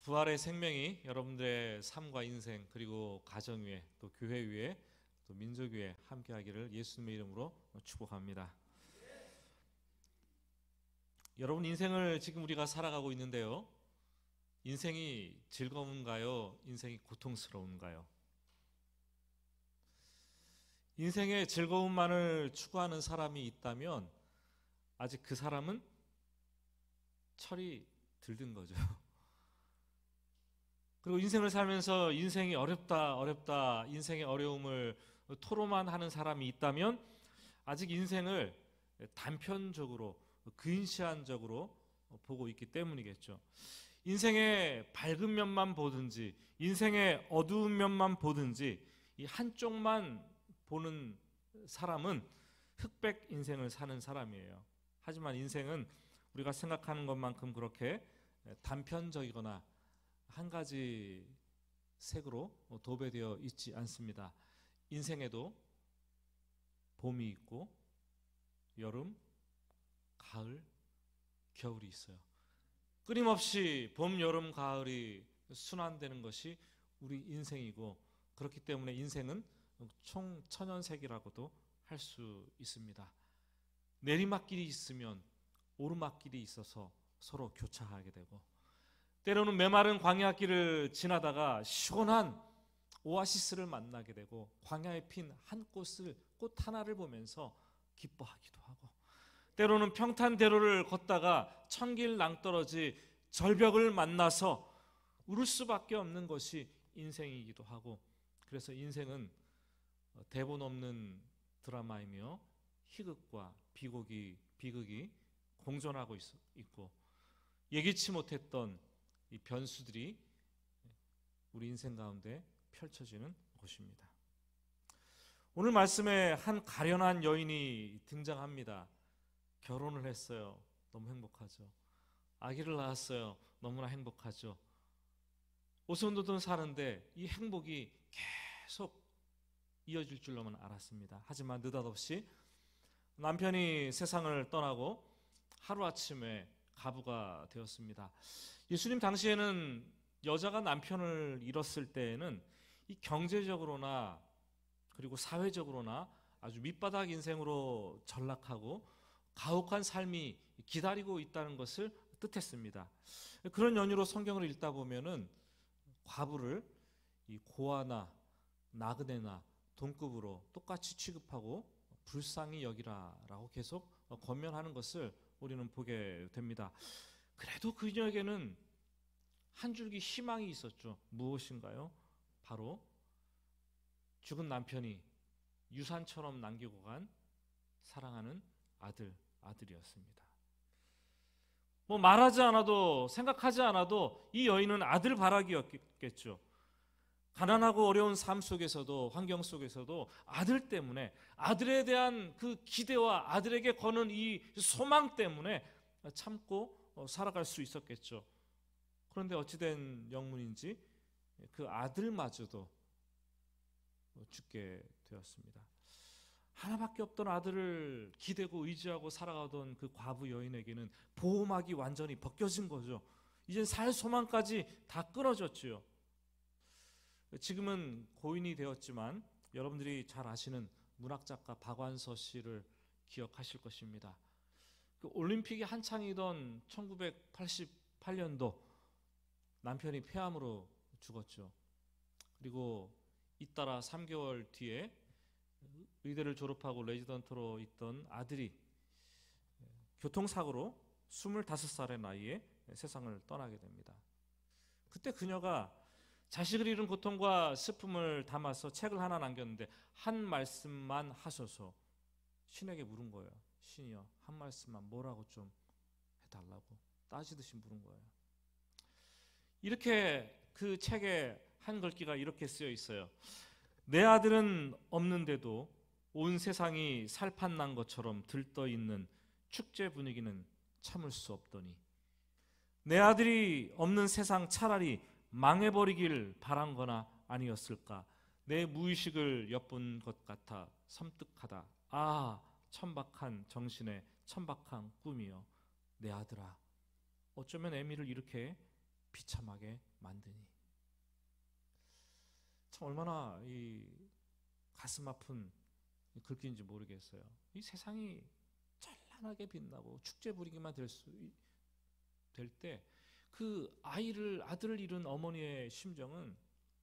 부활의 생명이 여러분들의 삶과 인생 그리고 가정 위에 또 교회 위에 또 민족 위에 함께하기를 예수님의 이름으로 축복합니다. 여러분, 인생을 지금 우리가 살아가고 있는데요, 인생이 즐거운가요? 인생이 고통스러운가요? 인생의 즐거움만을 추구하는 사람이 있다면 아직 그 사람은 철이 들든 거죠. 그리고 인생을 살면서 인생이 어렵다 인생의 어려움을 토로만 하는 사람이 있다면 아직 인생을 단편적으로 근시안적으로 보고 있기 때문이겠죠. 인생의 밝은 면만 보든지 인생의 어두운 면만 보든지 이 한쪽만 보는 사람은 흑백 인생을 사는 사람이에요. 하지만 인생은 우리가 생각하는 것만큼 그렇게 단편적이거나 한 가지 색으로 도배되어 있지 않습니다. 인생에도 봄이 있고 여름, 가을, 겨울이 있어요. 끊임없이 봄, 여름, 가을이 순환되는 것이 우리 인생이고, 그렇기 때문에 인생은 총 천연색이라고도 할 수 있습니다. 내리막길이 있으면 오르막길이 있어서 서로 교차하게 되고, 때로는 메마른 광야길을 지나다가 시원한 오아시스를 만나게 되고, 광야에 핀 한 꽃 하나를 보면서 기뻐하기도 하고, 때로는 평탄대로를 걷다가 천길 낭떠러지 절벽을 만나서 울을 수밖에 없는 것이 인생이기도 하고, 그래서 인생은 대본 없는 드라마이며 희극과 비극이 공존하고 있고, 예기치 못했던 이 변수들이 우리 인생 가운데 펼쳐지는 곳입니다. 오늘 말씀에 한 가련한 여인이 등장합니다. 결혼을 했어요. 너무 행복하죠. 아기를 낳았어요. 너무나 행복하죠. 오손도돈 사는데 이 행복이 계속 이어질 줄로만 알았습니다. 하지만 느닷없이 남편이 세상을 떠나고 하루아침에 가부가 되었습니다. 예수님 당시에는 여자가 남편을 잃었을 때에는 이 경제적으로나 그리고 사회적으로나 아주 밑바닥 인생으로 전락하고 가혹한 삶이 기다리고 있다는 것을 뜻했습니다. 그런 연유로 성경을 읽다 보면은 과부를 이 고아나 나그네나 동급으로 똑같이 취급하고 불쌍히 여기라라고 계속 권면하는 것을 우리는 보게 됩니다. 그래도 그녀에게는 한 줄기 희망이 있었죠. 무엇인가요? 바로 죽은 남편이 유산처럼 남기고 간 사랑하는 아들이었습니다. 뭐 말하지 않아도, 생각하지 않아도 이 여인은 아들 바라기였겠죠. 가난하고 어려운 삶 속에서도, 환경 속에서도 아들 때문에, 아들에 대한 그 기대와 아들에게 거는 이 소망 때문에 참고 살아갈 수 있었겠죠. 그런데 어찌된 영문인지 그 아들마저도 죽게 되었습니다. 하나밖에 없던 아들을 기대고 의지하고 살아가던 그 과부 여인에게는 보호막이 완전히 벗겨진 거죠. 이제 살 소망까지 다 끊어졌지요. 지금은 고인이 되었지만 여러분들이 잘 아시는 문학작가 박완서 씨를 기억하실 것입니다. 그 올림픽이 한창이던 1988년도 남편이 폐암으로 죽었죠. 그리고 잇따라 3개월 뒤에 의대를 졸업하고 레지던트로 있던 아들이 교통사고로 25살의 나이에 세상을 떠나게 됩니다. 그때 그녀가 자식을 잃은 고통과 슬픔을 담아서 책을 하나 남겼는데, 한 말씀만 하셔서 신에게 물은 거예요. 신이여, 한 말씀만 뭐라고 좀 해달라고 따지듯이 물은 거예요. 이렇게 그 책에 한 글귀가 이렇게 쓰여 있어요. 내 아들은 없는데도 온 세상이 살판난 것처럼 들떠있는 축제 분위기는 참을 수 없더니, 내 아들이 없는 세상 차라리 망해버리길 바란 거나 아니었을까. 내 무의식을 엿본 것 같아 섬뜩하다. 아, 천박한 정신의 천박한 꿈이여. 내 아들아, 어쩌면 애미를 이렇게 비참하게 만드니. 참 얼마나 이 가슴 아픈 글귀인지 모르겠어요. 이 세상이 찬란하게 빛나고 축제 분위기만 될 때 그 아들을 잃은 어머니의 심정은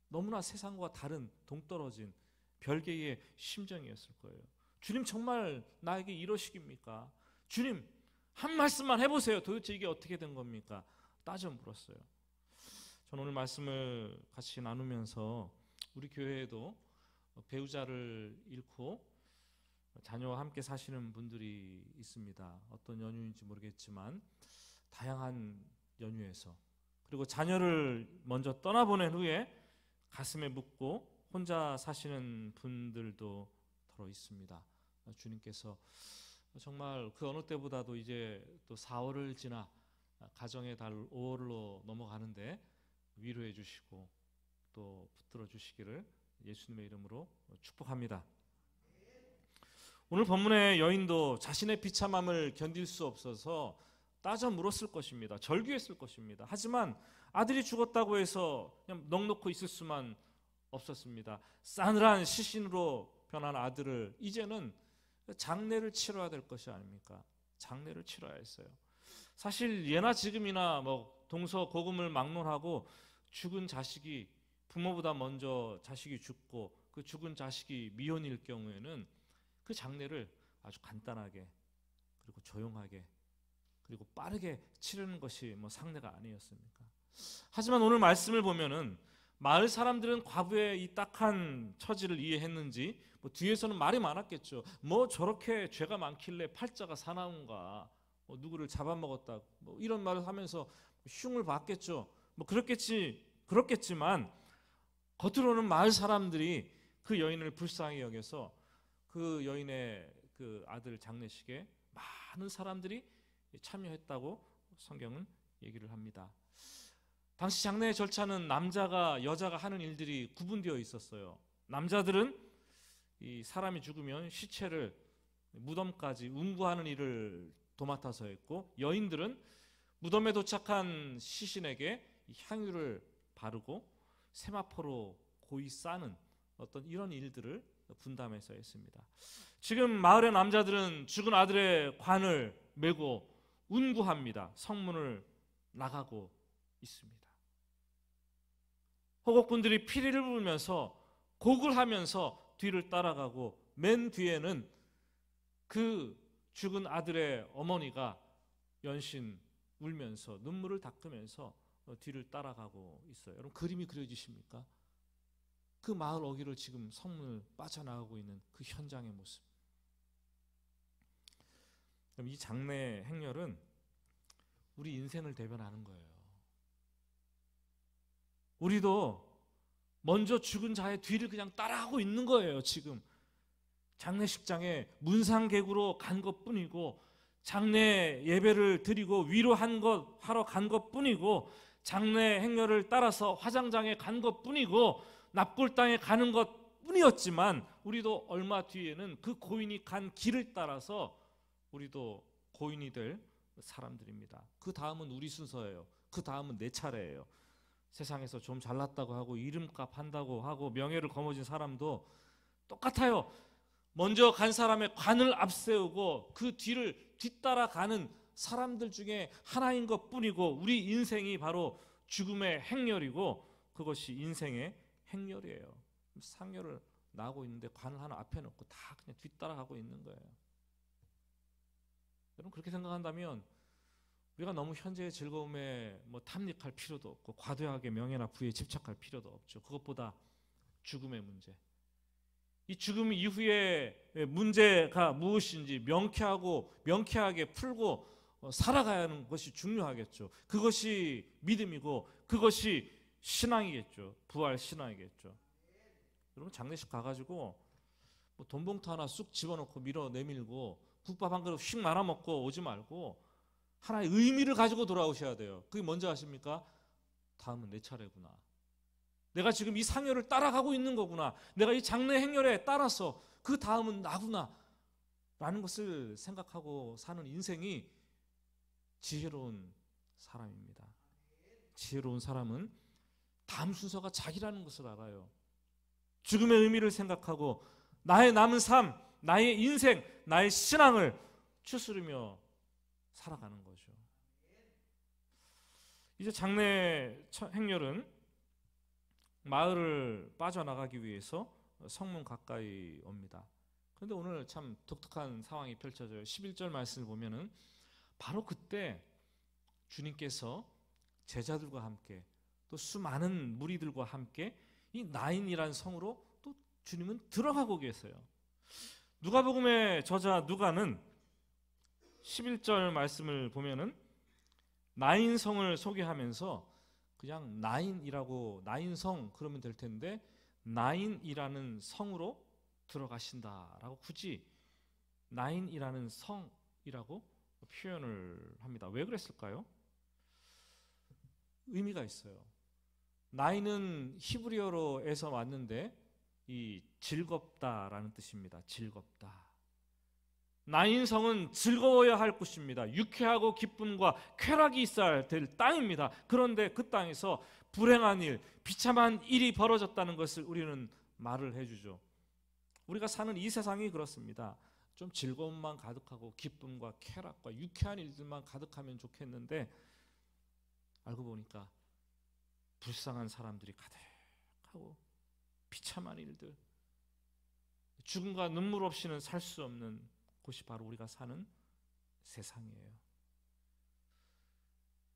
너무나 세상과 다른 동떨어진 별개의 심정이었을 거예요. 주님 정말 나에게 이러시깁니까? 주님 한 말씀만 해보세요. 도대체 이게 어떻게 된 겁니까? 따져 물었어요. 저는 오늘 말씀을 같이 나누면서 우리 교회에도 배우자를 잃고 자녀와 함께 사시는 분들이 있습니다. 어떤 연유인지 모르겠지만 다양한 연유에서, 그리고 자녀를 먼저 떠나보낸 후에 가슴에 묻고 혼자 사시는 분들도 더러 있습니다. 주님께서 정말 그 어느 때보다도 이제 또 4월을 지나 가정의 달 5월로 넘어가는데 위로해 주시고 또 붙들어 주시기를 예수님의 이름으로 축복합니다. 오늘 본문의 여인도 자신의 비참함을 견딜 수 없어서 따져 물었을 것입니다. 절규했을 것입니다. 하지만 아들이 죽었다고 해서 그냥 넋놓고 있을 수만 없었습니다. 싸늘한 시신으로 변한 아들을 이제는 장례를 치러야 될 것이 아닙니까? 장례를 치러야 했어요. 사실 예나 지금이나 뭐 동서고금을 막론하고 죽은 자식이, 부모보다 먼저 자식이 죽고 그 죽은 자식이 미혼일 경우에는 그 장례를 아주 간단하게 그리고 조용하게 그리고 빠르게 치르는 것이 뭐 상례가 아니었습니까? 하지만 오늘 말씀을 보면은 마을 사람들은 과부의 이 딱한 처지를 이해했는지 뭐 뒤에서는 말이 많았겠죠. 뭐 저렇게 죄가 많길래 팔자가 사나운가, 뭐 누구를 잡아먹었다, 뭐 이런 말을 하면서 흉을 봤겠죠. 뭐 그렇겠지만 겉으로는 마을 사람들이 그 여인을 불쌍히 여겨서 그 여인의 그 아들 장례식에 많은 사람들이 참여했다고 성경은 얘기를 합니다. 당시 장례 절차는 남자가 여자가 하는 일들이 구분되어 있었어요. 남자들은 이 사람이 죽으면 시체를 무덤까지 운구하는 일을 도맡아서 했고, 여인들은 무덤에 도착한 시신에게 향유를 바르고 세마포로 고이 싸는 어떤 이런 일들을 분담해서 했습니다. 지금 마을의 남자들은 죽은 아들의 관을 메고 운구합니다. 성문을 나가고 있습니다. 호곡분들이 피리를 부르면서 곡을 하면서 뒤를 따라가고, 맨 뒤에는 그 죽은 아들의 어머니가 연신 울면서 눈물을 닦으면서 뒤를 따라가고 있어요. 여러분 그림이 그려지십니까? 그 마을 어귀를 지금 성문을 빠져나가고 있는 그 현장의 모습. 이 장례 행렬은 우리 인생을 대변하는 거예요. 우리도 먼저 죽은 자의 뒤를 그냥 따라가고 있는 거예요. 지금 장례식장에 문상객으로 간 것뿐이고, 장례 예배를 드리고 하러 간 것뿐이고, 장례 행렬을 따라서 화장장에 간 것뿐이고, 납골당에 가는 것뿐이었지만, 우리도 얼마 뒤에는 그 고인이 간 길을 따라서 우리도 고인이 될 사람들입니다. 그 다음은 우리 순서예요. 그 다음은 내 차례예요. 세상에서 좀 잘났다고 하고 이름값 한다고 하고 명예를 거머쥔 사람도 똑같아요. 먼저 간 사람의 관을 앞세우고 그 뒤를 뒤따라가는 사람들 중에 하나인 것뿐이고, 우리 인생이 바로 죽음의 행렬이고 그것이 인생의 행렬이에요. 상렬을 나고 있는데 관을 하나 앞에 놓고 다 그냥 뒤따라가고 있는 거예요. 여러분 그렇게 생각한다면 우리가 너무 현재의 즐거움에 뭐 탐닉할 필요도 없고 과도하게 명예나 부에 집착할 필요도 없죠. 그것보다 죽음의 문제, 이 죽음 이후의 문제가 무엇인지 명쾌하게 풀고 살아가야 하는 것이 중요하겠죠. 그것이 믿음이고 그것이 신앙이겠죠. 부활 신앙이겠죠. 여러분 장례식 가가지고 뭐 돈 봉투 하나 쑥 집어넣고 밀어 내밀고 국밥 한 그릇 휙 말아 먹고 오지 말고 하나의 의미를 가지고 돌아오셔야 돼요. 그게 뭔지 아십니까? 다음은 내 차례구나. 내가 지금 이 상여를 따라가고 있는 거구나. 내가 이 장례 행렬에 따라서 그 다음은 나구나 라는 것을 생각하고 사는 인생이 지혜로운 사람입니다. 지혜로운 사람은 다음 순서가 자기라는 것을 알아요. 죽음의 의미를 생각하고 나의 남은 삶, 나의 인생, 나의 신앙을 추스르며 살아가는 거죠. 이제 장례 행렬은 마을을 빠져나가기 위해서 성문 가까이 옵니다. 그런데 오늘 참 독특한 상황이 펼쳐져요. 11절 말씀을 보면은 바로 그때 주님께서 제자들과 함께 또 수많은 무리들과 함께 이 나인이라는 성으로 또 주님은 들어가고 계세요. 누가복음의 저자 누가는 11절 말씀을 보면은 나인성을 소개하면서 그냥 나인이라고 나인성 그러면 될 텐데 나인이라는 성으로 들어가신다라고 굳이 나인이라는 성이라고 표현을 합니다. 왜 그랬을까요? 의미가 있어요. 나인은 히브리어로에서 왔는데 이 즐겁다라는 뜻입니다. 즐겁다. 나인성은 즐거워야 할 곳입니다. 유쾌하고 기쁨과 쾌락이 있어야 될 땅입니다. 그런데 그 땅에서 불행한 일, 비참한 일이 벌어졌다는 것을 우리는 말을 해주죠. 우리가 사는 이 세상이 그렇습니다. 좀 즐거움만 가득하고 기쁨과 쾌락과 유쾌한 일들만 가득하면 좋겠는데 알고 보니까 불쌍한 사람들이 가득하고 비참한 일들, 죽음과 눈물 없이는 살 수 없는 곳이 바로 우리가 사는 세상이에요.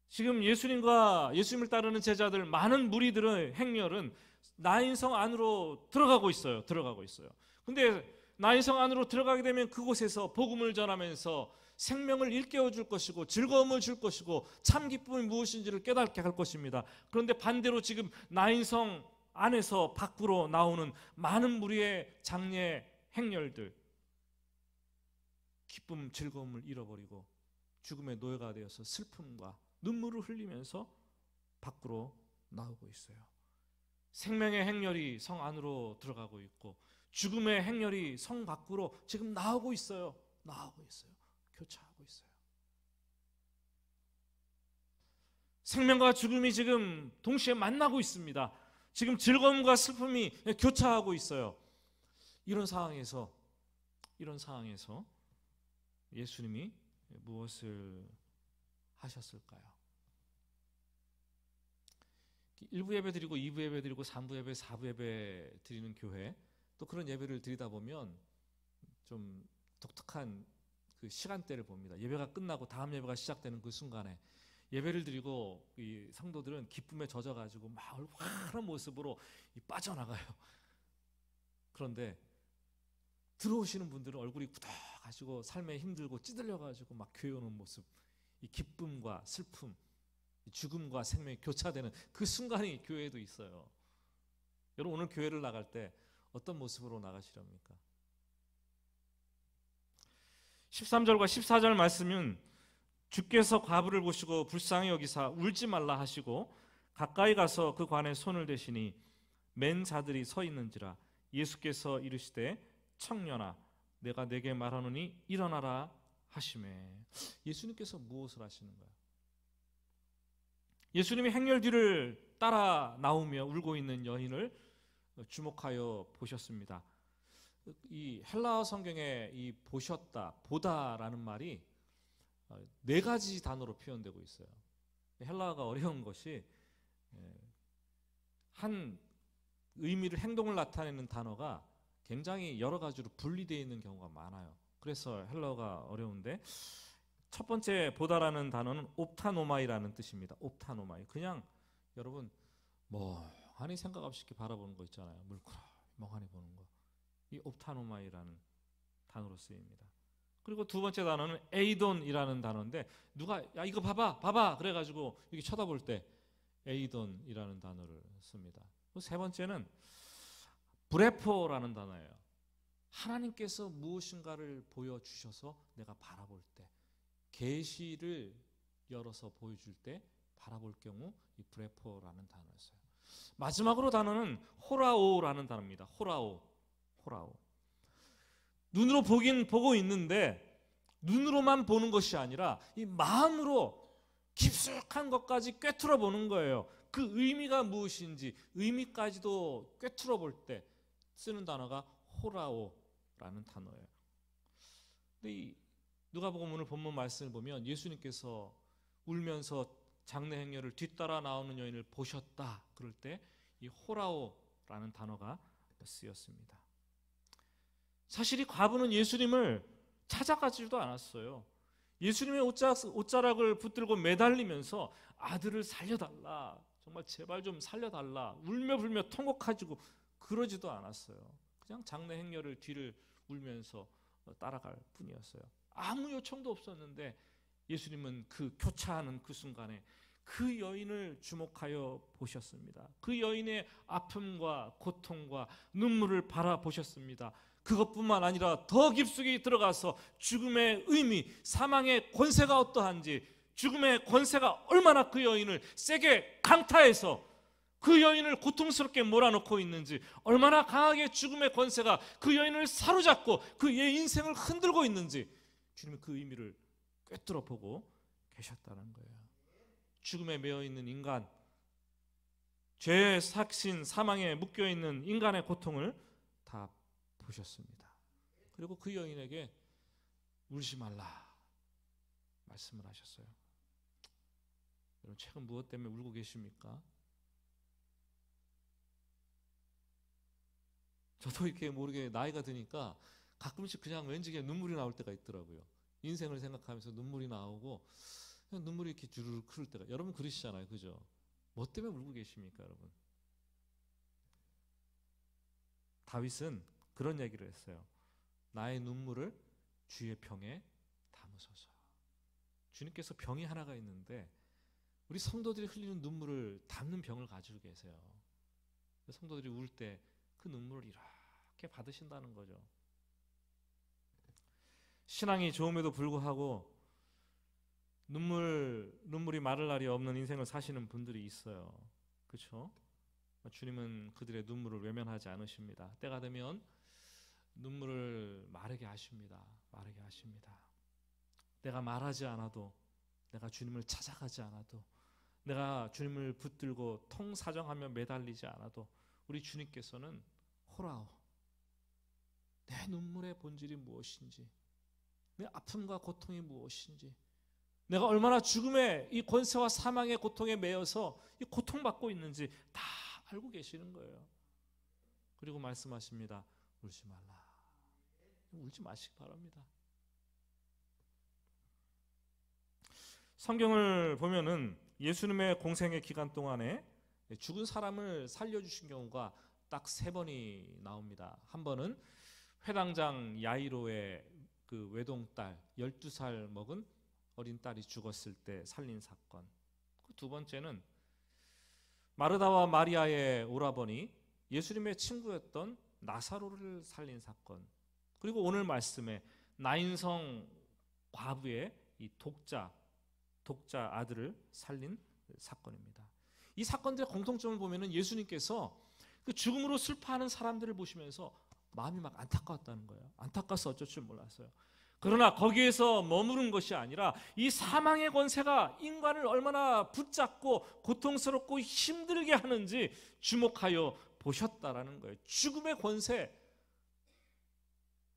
지금 예수님과 예수님을 따르는 제자들 많은 무리들의 행렬은 나인성 안으로 들어가고 있어요. 근데 나인성 안으로 들어가게 되면 그곳에서 복음을 전하면서 생명을 일깨워 줄 것이고 즐거움을 줄 것이고 참 기쁨이 무엇인지를 깨닫게 할 것입니다. 그런데 반대로 지금 나인성 안에서 밖으로 나오는 많은 무리의 장례 행렬들, 기쁨, 즐거움을 잃어버리고 죽음의 노예가 되어서 슬픔과 눈물을 흘리면서 밖으로 나오고 있어요. 생명의 행렬이 성 안으로 들어가고 있고 죽음의 행렬이 성 밖으로 지금 나오고 있어요. 교차하고 있어요. 생명과 죽음이 지금 동시에 만나고 있습니다. 지금 즐거움과 슬픔이 교차하고 있어요. 이런 상황에서 예수님이 무엇을 하셨을까요? 1부 예배 드리고 2부 예배 드리고 3부 예배, 4부 예배 드리는 교회, 또 그런 예배를 드리다 보면 좀 독특한 그 시간대를 봅니다. 예배가 끝나고 다음 예배가 시작되는 그 순간에 예배를 드리고 이 성도들은 기쁨에 젖어가지고 막 환한 모습으로 빠져나가요. 그런데 들어오시는 분들은 얼굴이 굳어가지고 삶에 힘들고 찌들려가지고 막 교회 오는 모습, 이 기쁨과 슬픔, 죽음과 생명이 교차되는 그 순간이 교회에도 있어요. 여러분 오늘 교회를 나갈 때 어떤 모습으로 나가시렵니까? 13절과 14절 말씀은 주께서 과부를 보시고 불쌍히 여기사 울지 말라 하시고 가까이 가서 그 관에 손을 대시니 맨 자들이 서 있는지라. 예수께서 이르시되 청년아 내가 네게 말하노니 일어나라 하시매. 예수님께서 무엇을 하시는가요? 예수님이 행렬 뒤를 따라 나오며 울고 있는 여인을 주목하여 보셨습니다. 이 헬라어 성경에 이 보셨다, 보다라는 말이 네 가지 단어로 표현되고 있어요. 헬라어가 어려운 것이 한 의미를, 행동을 나타내는 단어가 굉장히 여러 가지로 분리되어 있는 경우가 많아요. 그래서 헬라어가 어려운데 첫 번째 보다라는 단어는 옵타노마이라는 뜻입니다. 옵타노마이. 그냥 여러분 멍하니 생각 없이 이렇게 바라보는 거 있잖아요. 물끄러 멍하니 보는 거. 이 옵타노마이라는 단어로 쓰입니다. 그리고 두 번째 단어는 에이돈이라는 단어인데 누가 야 이거 봐봐 그래가지고 이렇게 쳐다볼 때 에이돈이라는 단어를 씁니다. 세 번째는 브레포라는 단어예요. 하나님께서 무엇인가를 보여주셔서 내가 바라볼 때, 계시를 열어서 보여줄 때 바라볼 경우 이 브레포라는 단어였어요. 마지막으로 단어는 호라오라는 단어입니다. 호라오. 눈으로 보긴 보고 있는데 눈으로만 보는 것이 아니라 이 마음으로 깊숙한 것까지 꿰뚫어 보는 거예요. 그 의미가 무엇인지 의미까지도 꿰뚫어 볼 때 쓰는 단어가 호라오라는 단어예요. 근데 이 누가복음 오늘 본문 말씀을 보면 예수님께서 울면서 장례 행렬을 뒤따라 나오는 여인을 보셨다 그럴 때 이 호라오라는 단어가 쓰였습니다. 사실 이 과부는 예수님을 찾아가지도 않았어요. 예수님의 옷자락을 붙들고 매달리면서 아들을 살려달라, 정말 제발 좀 살려달라 울며 불며 통곡하지고 그러지도 않았어요. 그냥 장례 행렬을 뒤를 울면서 따라갈 뿐이었어요. 아무 요청도 없었는데 예수님은 그 교차하는 그 순간에 그 여인을 주목하여 보셨습니다. 그 여인의 아픔과 고통과 눈물을 바라보셨습니다. 그것뿐만 아니라 더 깊숙이 들어가서 죽음의 의미, 사망의 권세가 어떠한지, 죽음의 권세가 얼마나 그 여인을 세게 강타해서 그 여인을 고통스럽게 몰아넣고 있는지, 얼마나 강하게 죽음의 권세가 그 여인을 사로잡고 그의 인생을 흔들고 있는지 주님은 그 의미를 꿰뚫어 보고 계셨다는 거예요. 죽음에 매여 있는 인간, 죄의 삭신, 사망에 묶여 있는 인간의 고통을 다 보셨습니다. 그리고 그 여인에게 울지 말라 말씀을 하셨어요. 여러분, 최근 무엇 때문에 울고 계십니까? 저도 이렇게 모르게 나이가 드니까 가끔씩 그냥 왠지 그냥 눈물이 나올 때가 있더라고요. 인생을 생각하면서 눈물이 나오고 그냥 눈물이 이렇게 주르륵 흐를 때가. 여러분 그러시잖아요, 그죠? 뭐 때문에 울고 계십니까, 여러분? 다윗은 그런 얘기를 했어요. 나의 눈물을 주의 병에 담으소서. 주님께서 병이 하나가 있는데 우리 성도들이 흘리는 눈물을 담는 병을 가지고 계세요. 성도들이 울 때 그 눈물을 이렇게 받으신다는 거죠. 신앙이 좋음에도 불구하고 눈물이 마를 날이 없는 인생을 사시는 분들이 있어요. 그렇죠? 주님은 그들의 눈물을 외면하지 않으십니다. 때가 되면 눈물을 마르게 하십니다. 마르게 하십니다. 내가 말하지 않아도, 내가 주님을 찾아가지 않아도, 내가 주님을 붙들고 통사정하며 매달리지 않아도 우리 주님께서는 호라오, 내 눈물의 본질이 무엇인지, 내 아픔과 고통이 무엇인지, 내가 얼마나 죽음의 이 권세와 사망의 고통에 매여서 이 고통받고 있는지 다 알고 계시는 거예요. 그리고 말씀하십니다. 울지 말라. 울지 마시기 바랍니다. 성경을 보면은 예수님의 공생의 기간 동안에 죽은 사람을 살려주신 경우가 딱 3번이 나옵니다. 한 번은 회당장 야이로의 그 외동딸, 12살 먹은 어린 딸이 죽었을 때 살린 사건. 두 번째는 마르다와 마리아의 오라버니, 예수님의 친구였던 나사로를 살린 사건. 그리고 오늘 말씀에 나인성 과부의 이 독자 아들을 살린 사건입니다. 이 사건들의 공통점을 보면은 예수님께서 그 죽음으로 슬퍼하는 사람들을 보시면서 마음이 막 안타까웠다는 거예요. 안타까워서 어쩔 줄 몰랐어요. 그러나 거기에서 머무른 것이 아니라 이 사망의 권세가 인간을 얼마나 붙잡고 고통스럽고 힘들게 하는지 주목하여 보셨다라는 거예요. 죽음의 권세,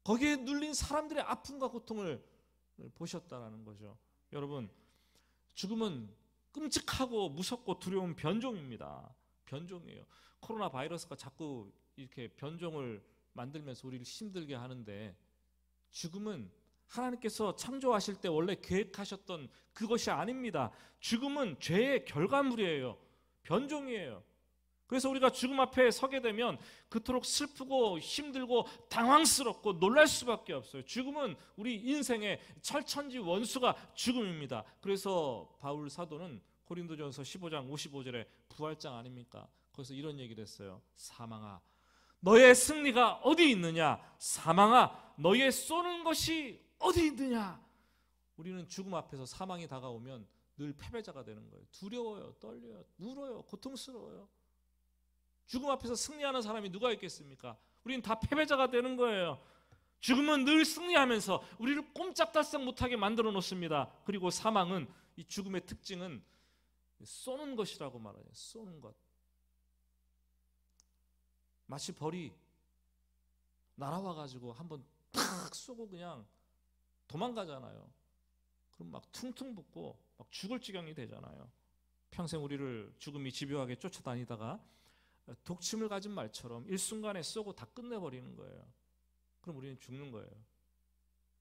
거기에 눌린 사람들의 아픔과 고통을 보셨다라는 거죠. 여러분, 죽음은 끔찍하고 무섭고 두려운 변종입니다. 변종이에요. 코로나 바이러스가 자꾸 이렇게 변종을 만들면서 우리를 힘들게 하는데, 죽음은 하나님께서 창조하실 때 원래 계획하셨던 그것이 아닙니다. 죽음은 죄의 결과물이에요. 변종이에요. 그래서 우리가 죽음 앞에 서게 되면 그토록 슬프고 힘들고 당황스럽고 놀랄 수밖에 없어요. 죽음은 우리 인생의 철천지 원수가 죽음입니다. 그래서 바울 사도는 고린도전서 15장 55절에 부활장 아닙니까? 거기서 이런 얘기를 했어요. 사망아, 너의 승리가 어디 있느냐? 사망아, 너의 쏘는 것이 어디 있느냐? 우리는 죽음 앞에서 사망이 다가오면 늘 패배자가 되는 거예요. 두려워요, 떨려요, 울어요, 고통스러워요. 죽음 앞에서 승리하는 사람이 누가 있겠습니까? 우리는 다 패배자가 되는 거예요. 죽음은 늘 승리하면서 우리를 꼼짝달싹 못하게 만들어 놓습니다. 그리고 사망은 이 죽음의 특징은 쏘는 것이라고 말하죠. 쏘는 것. 마치 벌이 날아와 가지고 한번 탁 쏘고 그냥 도망가잖아요. 그럼 막 퉁퉁 붓고 막 죽을 지경이 되잖아요. 평생 우리를 죽음이 집요하게 쫓아다니다가 독침을 가진 말처럼 일순간에 쏘고 다 끝내버리는 거예요. 그럼 우리는 죽는 거예요.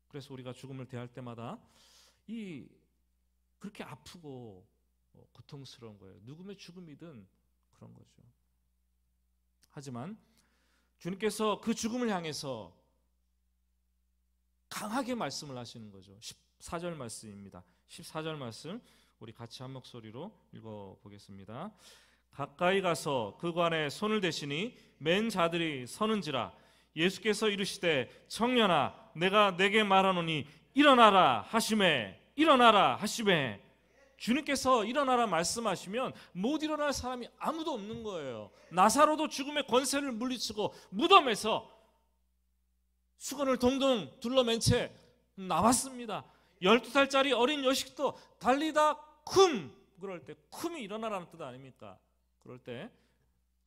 그래서 우리가 죽음을 대할 때마다 그렇게 아프고 고통스러운 거예요. 누구의 죽음이든 그런 거죠. 하지만 주님께서 그 죽음을 향해서 강하게 말씀을 하시는 거죠. 14절 말씀입니다. 14절 말씀 우리 같이 한 목소리로 읽어보겠습니다. 가까이 가서 그 관에 손을 대시니 맨 자들이 서는지라. 예수께서 이르시되 청년아 내가 내게 말하노니 일어나라 하시매. 일어나라 하시매. 주님께서 일어나라 말씀하시면 못 일어날 사람이 아무도 없는 거예요. 나사로도 죽음의 권세를 물리치고 무덤에서 수건을 동동 둘러맨 채 나왔습니다. 12살짜리 어린 여식도 달리다 쿰, 그럴 때 쿰이 일어나라는 뜻 아닙니까? 그럴 때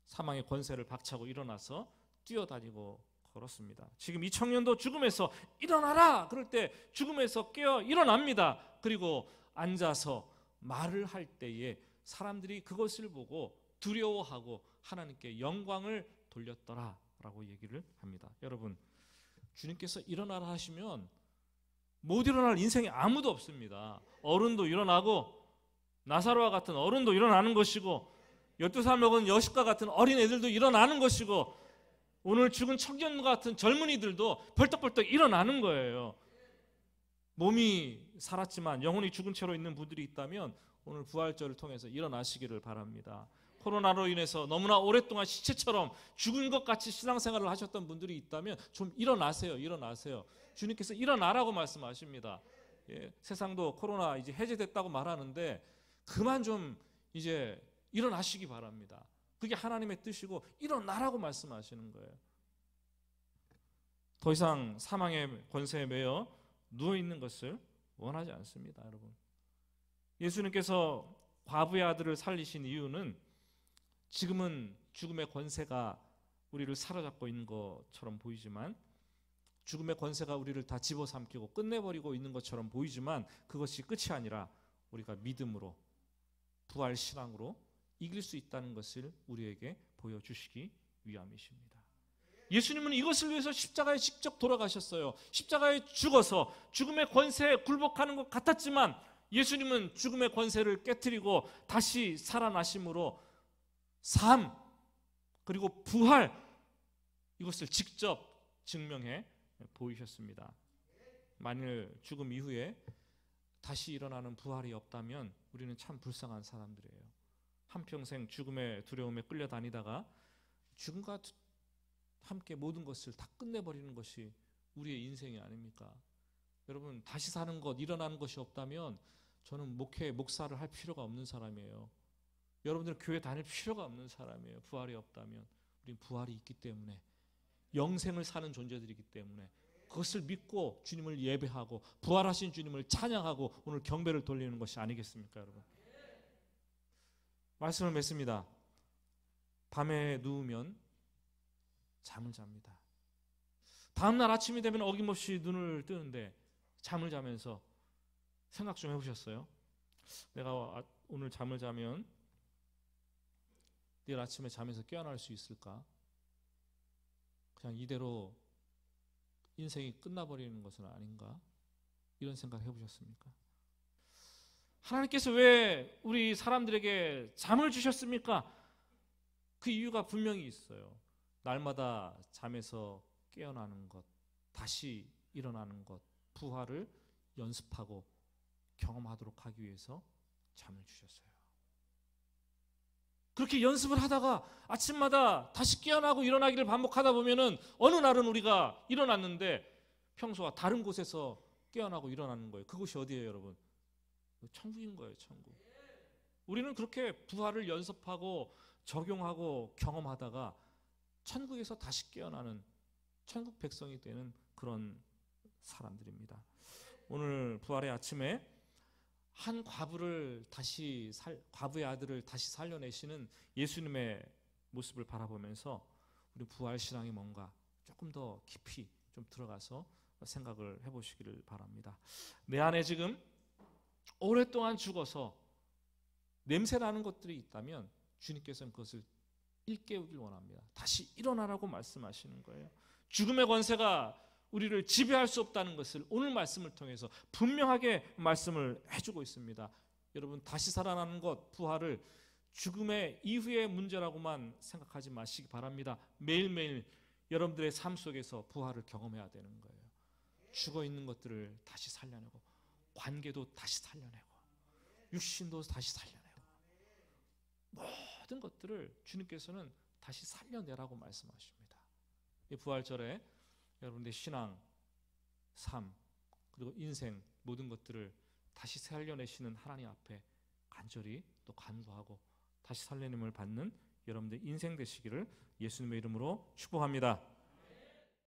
사망의 권세를 박차고 일어나서 뛰어다니고 걸었습니다. 지금 이 청년도 죽음에서 일어나라 그럴 때 죽음에서 깨어 일어납니다. 그리고 앉아서 말을 할 때에 사람들이 그것을 보고 두려워하고 하나님께 영광을 돌렸더라라고 얘기를 합니다. 여러분, 주님께서 일어나라 하시면 못 일어날 인생에 아무도 없습니다. 어른도 일어나고 나사로와 같은 어른도 일어나는 것이고 12살 먹은 여식과 같은 어린 애들도 일어나는 것이고 오늘 죽은 청년과 같은 젊은이들도 벌떡벌떡 일어나는 거예요. 몸이 살았지만 영혼이 죽은 채로 있는 분들이 있다면 오늘 부활절을 통해서 일어나시기를 바랍니다. 코로나로 인해서 너무나 오랫동안 시체처럼 죽은 것 같이 신앙생활을 하셨던 분들이 있다면 좀 일어나세요. 일어나세요. 주님께서 일어나라고 말씀하십니다. 세상도 코로나 이제 해제됐다고 말하는데 그만 좀 이제 일어나시기 바랍니다. 그게 하나님의 뜻이고 일어나라고 말씀하시는 거예요. 더 이상 사망의 권세에 매여 누워있는 것을 원하지 않습니다. 여러분, 예수님께서 과부의 아들을 살리신 이유는 지금은 죽음의 권세가 우리를 사로잡고 있는 것처럼 보이지만 죽음의 권세가 우리를 다 집어삼키고 끝내버리고 있는 것처럼 보이지만 그것이 끝이 아니라 우리가 믿음으로 부활신앙으로 이길 수 있다는 것을 우리에게 보여주시기 위함이십니다. 예수님은 이것을 위해서 십자가에 직접 돌아가셨어요. 십자가에 죽어서 죽음의 권세에 굴복하는 것 같았지만 예수님은 죽음의 권세를 깨트리고 다시 살아나심으로 삶 그리고 부활 이것을 직접 증명해 보이셨습니다. 만일 죽음 이후에 다시 일어나는 부활이 없다면 우리는 참 불쌍한 사람들이에요. 한평생 죽음의 두려움에 끌려다니다가 죽음과 함께 모든 것을 다 끝내버리는 것이 우리의 인생이 아닙니까? 여러분, 다시 사는 것, 일어나는 것이 없다면 저는 목사를 할 필요가 없는 사람이에요. 여러분들은 교회 다닐 필요가 없는 사람이에요. 부활이 없다면. 우린 부활이 있기 때문에, 영생을 사는 존재들이기 때문에 그것을 믿고 주님을 예배하고 부활하신 주님을 찬양하고 오늘 경배를 돌리는 것이 아니겠습니까, 여러분? 말씀을 맺습니다. 밤에 누우면 잠을 잡니다. 다음날 아침이 되면 어김없이 눈을 뜨는데 잠을 자면서 생각 좀 해보셨어요? 내가 오늘 잠을 자면 내일 아침에 잠에서 깨어날 수 있을까? 그냥 이대로 인생이 끝나버리는 것은 아닌가? 이런 생각 해보셨습니까? 하나님께서 왜 우리 사람들에게 잠을 주셨습니까? 그 이유가 분명히 있어요. 날마다 잠에서 깨어나는 것, 다시 일어나는 것, 부활을 연습하고 경험하도록 하기 위해서 잠을 주셨어요. 그렇게 연습을 하다가 아침마다 다시 깨어나고 일어나기를 반복하다 보면은 어느 날은 우리가 일어났는데 평소와 다른 곳에서 깨어나고 일어나는 거예요. 그곳이 어디예요, 여러분? 천국인 거예요, 천국. 우리는 그렇게 부활을 연습하고 적용하고 경험하다가 천국에서 다시 깨어나는 천국 백성이 되는 그런 사람들입니다. 오늘 부활의 아침에 한 과부의 아들을 다시 살려내시는 예수님의 모습을 바라보면서 우리 부활 신앙이 뭔가 조금 더 깊이 좀 들어가서 생각을 해보시기를 바랍니다. 내 안에 지금 오랫동안 죽어서 냄새나는 것들이 있다면 주님께서는 그것을 일깨우길 원합니다. 다시 일어나라고 말씀하시는 거예요. 죽음의 권세가 우리를 지배할 수 없다는 것을 오늘 말씀을 통해서 분명하게 말씀을 해주고 있습니다. 여러분, 다시 살아나는 것, 부활을 죽음의 이후의 문제라고만 생각하지 마시기 바랍니다. 매일매일 여러분들의 삶 속에서 부활을 경험해야 되는 거예요. 죽어있는 것들을 다시 살려내고, 관계도 다시 살려내고, 육신도 다시 살려내고, 모든 것들을 주님께서는 다시 살려내라고 말씀하십니다. 이 부활절에 여러분들의 신앙, 삶, 그리고 인생 모든 것들을 다시 살려내시는 하나님 앞에 간절히 또 간구하고 다시 살려냄을 받는 여러분들 인생 되시기를 예수님의 이름으로 축복합니다.